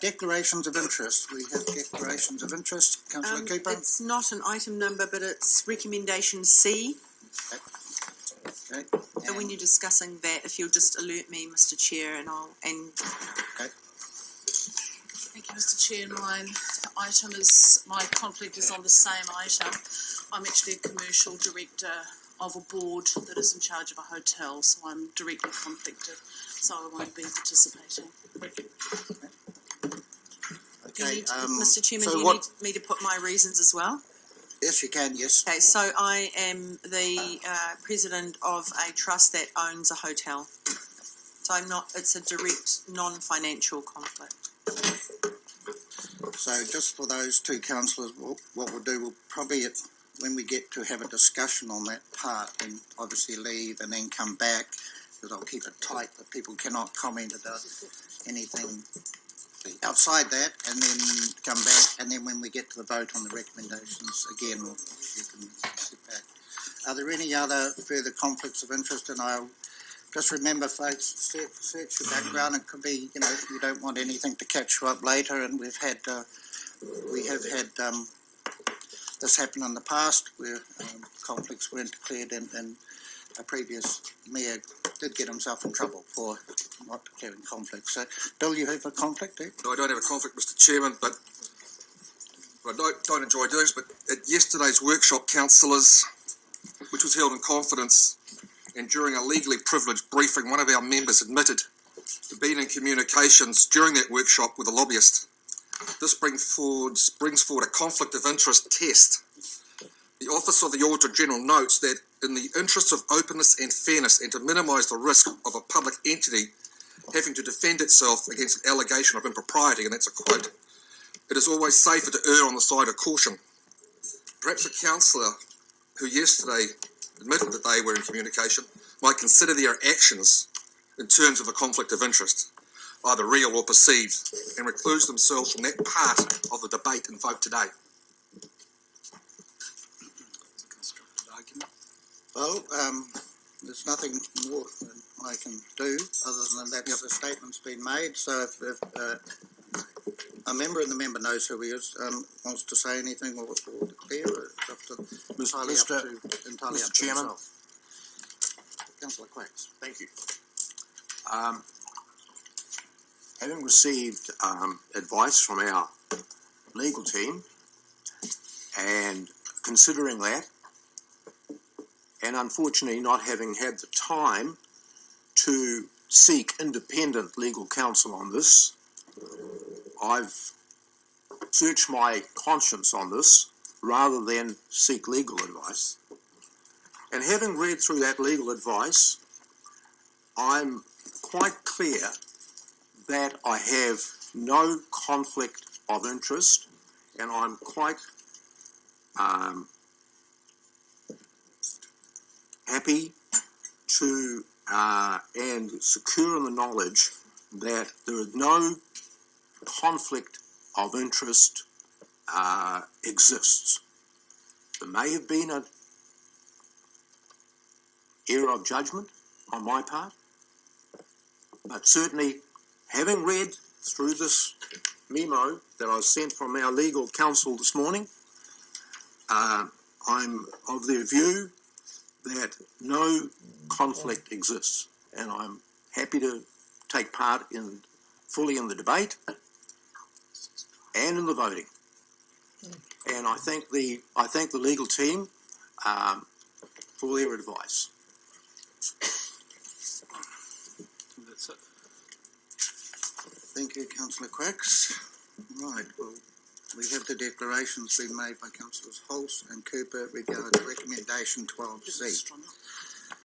Declarations of interest. We have declarations of interest. Councillor Cooper. It's not an item number, but it's recommendation C. Okay. So when you're discussing that, if you'll just alert me, Mr. Chair, and I'll. Okay. Thank you, Mr. Chair. My conflict is on the same item. I'm actually a commercial director of a board that is in charge of a hotel, so I'm directly conflicted, so I won't be participating. Okay. Mr. Chairman, do you need me to put my reasons as well? Yes, you can, yes. Okay, so I am the president of a trust that owns a hotel. So it's a direct non-financial conflict. So just for those two councillors, what we'll do, we'll probably, when we get to have a discussion on that part, then obviously leave and then come back, because I'll keep it tight that people cannot comment about anything outside that, and then come back, and then when we get to the vote on the recommendations, again, you can sit back. Are there any other further conflicts of interest? And I'll just remember, folks, search your background. It could be, you don't want anything to catch you up later, and we have had this happen in the past where conflicts weren't declared, and a previous mayor did get himself in trouble for not declaring conflicts. So, Bill, you have a conflict, eh? No, I don't have a conflict, Mr. Chairman, but I don't enjoy doing this, but at yesterday's workshop, councillors, which was held in confidence, and during a legally privileged briefing, one of our members admitted to being in communications during that workshop with a lobbyist. This brings forward a conflict of interest test. The Office of the Auditor General notes that in the interest of openness and fairness, and to minimise the risk of a public entity having to defend itself against an allegation of impropriety, and that's a quote, it is always safer to err on the side of caution. Perhaps a councillor who yesterday admitted that they were in communication might consider their actions in terms of a conflict of interest, either real or perceived, and recluse themselves from that part of the debate and vote today. Well, there's nothing more than I can do other than that. The statement's been made. So if a member and the member knows who he is, wants to say anything or declare, it's up to entirely up to Chairman. himself. Councillor Quax. Thank you. Having received advice from our legal team and considering that, and unfortunately not having had the time to seek independent legal counsel on this, I've searched my conscience on this rather than seek legal advice. And having read through that legal advice, I'm quite clear that I have no conflict of interest, and I'm quite happy to and secure in the knowledge that there is no conflict of interest exists. There may have been an error of judgment on my part, but certainly having read through this memo that I was sent from our legal counsel this morning, I'm of the view that no conflict exists, and I'm happy to take part fully in the debate and in the voting. And I thank the legal team for their advice. That's it. Thank you, Councillor Quax. Right, well, we have the declarations being made by Councillors Holtz and Cooper regarding recommendation 12C.